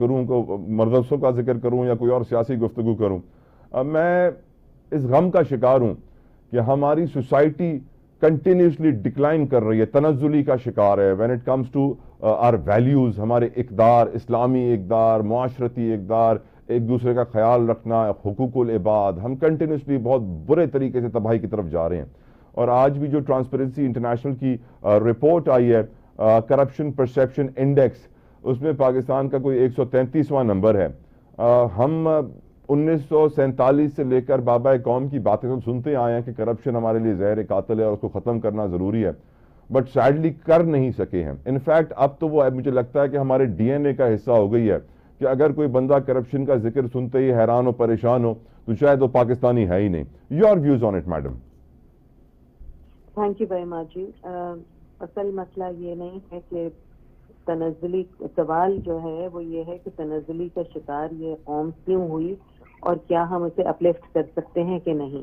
کروں مدرسوں کا ذکر کروں یا کوئی اور سیاسی گفتگو کروں، میں اس غم کا شکار ہوں کہ ہماری سوسائٹی کنٹینیوسلی ڈکلائن کر رہی ہے، تنزلی کا شکار ہے when it comes to our values, ہمارے اقدار، اسلامی اقدار، معاشرتی اقدار، ایک دوسرے کا خیال رکھنا، حقوق العباد، ہم کنٹینیوسلی بہت برے طریقے سے تباہی کی طرف جا رہے ہیں۔ اور آج بھی جو ٹرانسپیرنسی انٹرنیشنل کی رپورٹ آئی ہے کرپشن پرسیپشن انڈیکس، اس میں پاکستان کا کوئی 133واں نمبر ہے۔ ہم 1947 سے لے کر بابا قوم کی باتیں تو سنتے آئے ہیں کہ کرپشن ہمارے لیے زہر قاتل ہے اور اس کو ختم کرنا ضروری ہے، بٹ سیڈلی کر نہیں سکے ہیں۔ انفیکٹ اب تو وہ مجھے لگتا ہے کہ ہمارے ڈی این اے کا حصہ ہو گئی ہے کہ اگر کوئی بندہ کرپشن کا ذکر سنتے ہی حیران ہو، پریشان ہو، تو شاید وہ پاکستانی ہے ہی نہیں۔ Your views on it madam? Thank you very much جی۔ اصل مسئلہ یہ نہیں ہے کہ تنزلی، سوال جو ہے وہ یہ ہے کہ تنزلی کا شکار یہ قوم کیوں ہوئی اور کیا ہم اسے اپلفٹ کر سکتے ہیں کہ نہیں۔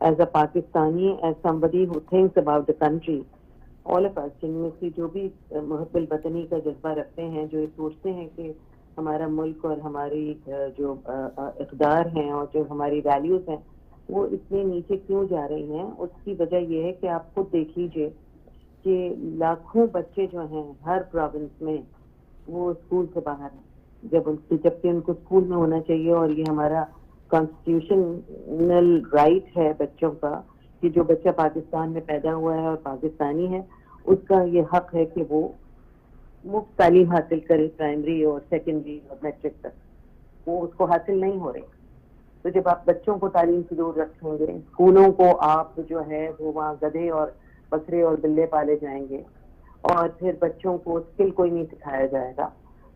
As a Pakistani, as somebody who thinks about the country, all of us، جن میں سے جو بھی محب الوطنی کا جذبہ رکھتے ہیں، جو یہ سوچتے ہیں کہ ہمارا ملک اور ہماری جو اقدار ہیں اور جو ہماری ویلیوز ہیں وہ اتنے نیچے کیوں جا رہی ہیں، اس کی وجہ یہ ہے کہ آپ خود دیکھ لیجئے کہ لاکھوں بچے جو ہیں ہر پروونس میں وہ اسکول سے باہر ہیں، جبکہ ان کو اسکول میں ہونا چاہیے، اور یہ ہمارا کانسٹیٹیوشنل رائٹ ہے بچوں کا کہ جو بچہ پاکستان میں پیدا ہوا ہے اور پاکستانی ہے اس کا یہ حق ہے کہ وہ مفت تعلیم حاصل کرے، پرائمری اور سیکنڈری اور میٹرک تک۔ وہ اس کو حاصل نہیں ہو رہی، تو جب آپ بچوں کو تعلیم سے دور رکھیں گے، اسکولوں کو آپ جو ہے وہ وہاں گدھے اور بکرے اور بلے پالے جائیں گے، اور پھر بچوں کو اسکل کوئی نہیں سکھایا جائے گا،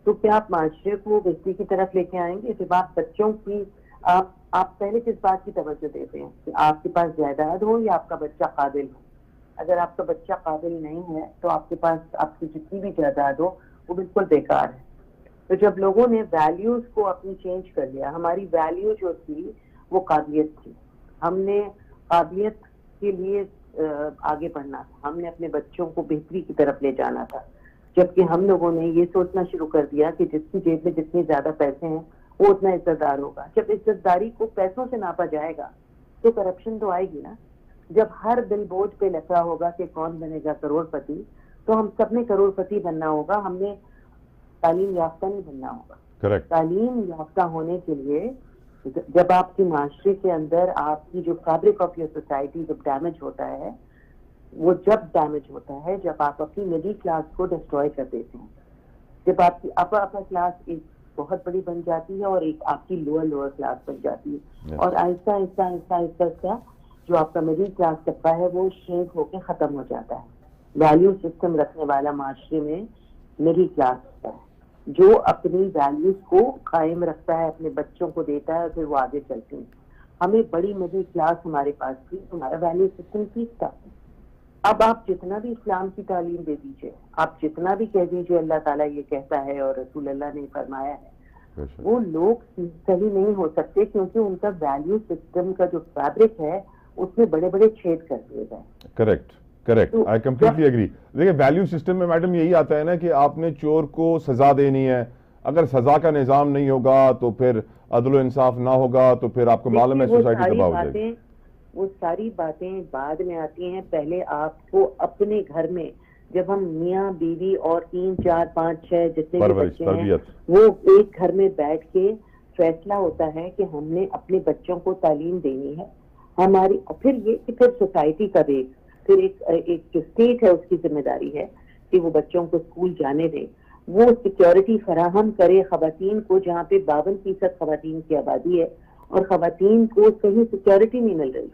تو کیا آپ معاشرے کو بہتری کی طرف لے کے آئیں گے؟ جب آپ بچوں کی آپ پہلے کس بات کی توجہ دیتے ہیں کہ آپ کے پاس جائیداد ہو یا آپ کا بچہ قابل ہو؟ اگر آپ کا بچہ قابل نہیں ہے تو آپ کے پاس آپ کی جتنی بھی جائیداد ہو وہ بالکل بیکار ہے۔ تو جب لوگوں نے ویلیوز کو اپنی چینج کر لیا، ہماری ویلیو جو تھی وہ قابلیت تھی، ہم نے قابلیت کے لیے آگے بڑھنا تھا، ہم نے اپنے بچوں کو بہتری کی طرف لے جانا تھا، جبکہ ہم لوگوں نے یہ سوچنا شروع کر دیا کہ جس کی جیب میں جتنے زیادہ پیسے ہیں وہ اتنا عزت دار ہوگا۔ جب عزت داری کو پیسوں سے ناپا جائے گا تو کرپشن تو آئے گی نا۔ جب ہر بل بورڈ پہ لکھا ہوگا کہ کون بنے گا کروڑ پتی، تو ہم سب نے کروڑ پتی بننا ہوگا، ہم نے تعلیم یافتہ نہیں بننا ہوگا۔ کریکٹ۔ تعلیم یافتہ ہونے کے لیے جب آپ کی معاشرے کے اندر آپ کی جو فیبرک آف یور سوسائٹی جب ڈیمیج ہوتا ہے، وہ جب ڈیمیج ہوتا ہے جب آپ اپنی مڈل کلاس کو ڈسٹروائے کر دیتے ہیں، جب آپ کی اپر کلاس ایک بہت بڑی بن جاتی ہے اور ایک آپ کی لوور کلاس بن جاتی ہے، اور آہستہ آہستہ آہستہ آہستہ آہستہ جو آپ کا مڈل کلاس طبقہ ہے وہ شرنک ہو کے ختم ہو جاتا ہے۔ ویلیو سسٹم رکھنے والا معاشرے میں مڈل کلاس ہوتا ہے جو اپنی ویلیوز کو قائم رکھتا ہے، اپنے بچوں کو دیتا ہے اور پھر وہ آگے چلتے ہیں۔ ہمیں بڑی مڈل کلاس ہمارے پاس تھی، ہمارا ویلیو سسٹم ٹھیک تھا۔ اب آپ جتنا بھی اسلام کی تعلیم دے دیجئے، آپ جتنا بھی کہہ دیجئے اللہ تعالیٰ یہ کہتا ہے اور رسول اللہ نے فرمایا ہے، وہ لوگ صحیح نہیں ہو سکتے کیونکہ ان کا ویلیو سسٹم کا جو فیبرک ہے اس میں بڑے بڑے چھید کر دیے گئے۔ Correct correct, I completely agree. دیکھیں ویلیو سسٹم میں میڈم یہی آتا ہے نا کہ آپ نے چور کو سزا دینی ہے، اگر سزا کا نظام نہیں ہوگا تو پھر عدل و انصاف نہ ہوگا، تو پھر آپ کو معلوم ہے سوسائٹی تباہ ہو جائے گی۔ وہ ساری باتیں بعد میں آتی ہیں، پہلے آپ کو اپنے گھر میں جب ہم میاں بیوی اور 3 4 5 6 جتنے بھی بچے ہیں وہ ایک گھر میں بیٹھ کے فیصلہ ہوتا ہے کہ ہم نے اپنے بچوں کو تعلیم دینی ہے ہماری، پھر یہ کہ پھر سوسائٹی کا دیکھ، پھر ایک جو اسٹیٹ ہے اس کی ذمہ داری ہے کہ وہ بچوں کو اسکول جانے دے، وہ سیکیورٹی فراہم کرے خواتین کو، جہاں پہ 52% خواتین کی آبادی ہے اور خواتین کو صحیح سیکیورٹی نہیں مل رہی،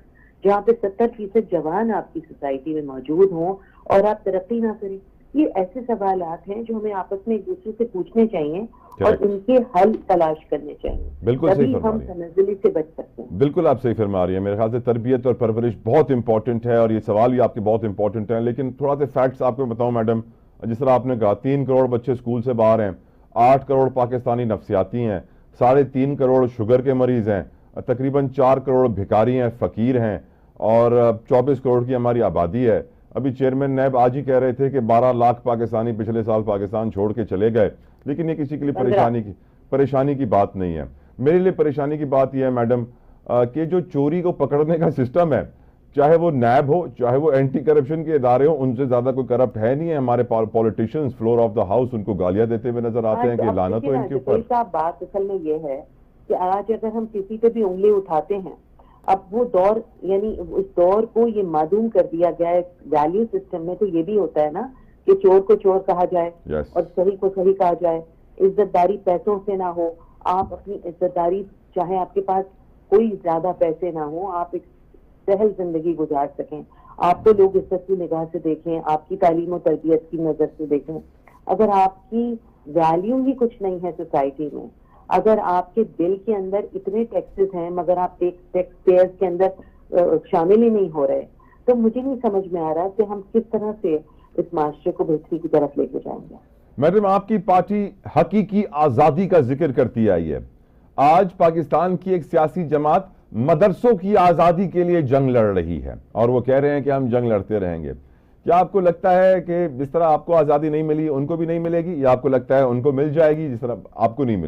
جہاں پہ 70% جوان آپ کی سوسائٹی میں موجود ہوں اور آپ ترقی نہ کریں۔ یہ ایسے سوالات ہیں جو ہمیں آپس میں ایک دوسرے سے پوچھنے چاہیے اور ان کے حل تلاش کرنے چاہیے، بالکل صحیح فرما ہم تنزلی سے بچ سکتے ہیں۔ بالکل آپ صحیح فرما رہی ہیں۔ میرے خیال سے تربیت اور پرورش بہت امپورٹنٹ ہے اور یہ سوال بھی آپ کے بہت امپورٹنٹ ہیں، لیکن تھوڑا سا فیکٹس آپ کو بتاؤں میڈم، جس طرح آپ نے کہا 3 کروڑ بچے اسکول سے باہر ہیں، 8 کروڑ پاکستانی نفسیاتی ہیں، 3.5 کروڑ شوگر کے مریض ہیں، تقریباً 4 کروڑ بھکاری ہیں، فقیر ہیں، اور 24 کروڑ کی ہماری آبادی ہے۔ ابھی چیئرمین نیب آج ہی کہہ رہے تھے کہ 12 لاکھ پاکستانی پچھلے سال پاکستان چھوڑ کے چلے گئے، لیکن یہ کسی کے لیے پریشانی کی بات نہیں ہے. میرے لیے پریشانی کی بات یہ ہے میڈم کہ جو چوری کو پکڑنے کا سسٹم ہے, چاہے وہ نیب ہو, چاہے وہ اینٹی کرپشن کے ادارے ہوں, ان سے زیادہ کوئی کرپٹ ہے نہیں ہے. ہمارے politicians floor of the house ان کو گالیاں دیتے ہوئے نظر آتے ہیں کہ لعنت ہو ان کے اوپر. بات اصل میں یہ ہے کہ آج اگر ہم کسی پہ بھی انگلی اٹھاتے ہیں, اب وہ دور یعنی اس دور کو یہ معدوم کر دیا گیا ہے ویلیو سسٹم میں. تو یہ بھی ہوتا ہے نا کہ چور کو چور کہا جائے اور صحیح کو صحیح کہا جائے. عزت داری پیسوں سے نہ ہو, آپ اپنی عزت داری چاہے آپ کے پاس کوئی زیادہ پیسے نہ ہو, آپ ایک سہل زندگی گزار سکیں, آپ کو لوگ عزت کی نگاہ سے دیکھیں, آپ کی تعلیم و تربیت کی نظر سے دیکھیں. اگر آپ کی ویلیو ہی کچھ نہیں ہے سوسائٹی میں, اگر آپ کے دل کے اندر اتنے ٹیکسز ہیں مگر آپ ٹیکس پیئرز کے اندر شامل ہی نہیں ہو رہے, تو مجھے نہیں سمجھ میں آ رہا کہ ہم کس طرح سے اس معاشرے کو بہتری کی طرف لے کے جائیں گے. میڈم, آپ کی پارٹی حقیقی آزادی کا ذکر کرتی آئی ہے. آج پاکستان کی ایک سیاسی جماعت مدرسوں کی آزادی کے لیے جنگ لڑ رہی ہے اور وہ کہہ رہے ہیں کہ ہم جنگ لڑتے رہیں گے. کیا آپ کو لگتا ہے کہ جس طرح آپ کو آزادی نہیں ملی ان کو بھی نہیں ملے گی, یا آپ کو لگتا ہے ان کو مل جائے گی جس طرح آپ کو نہیں ملی؟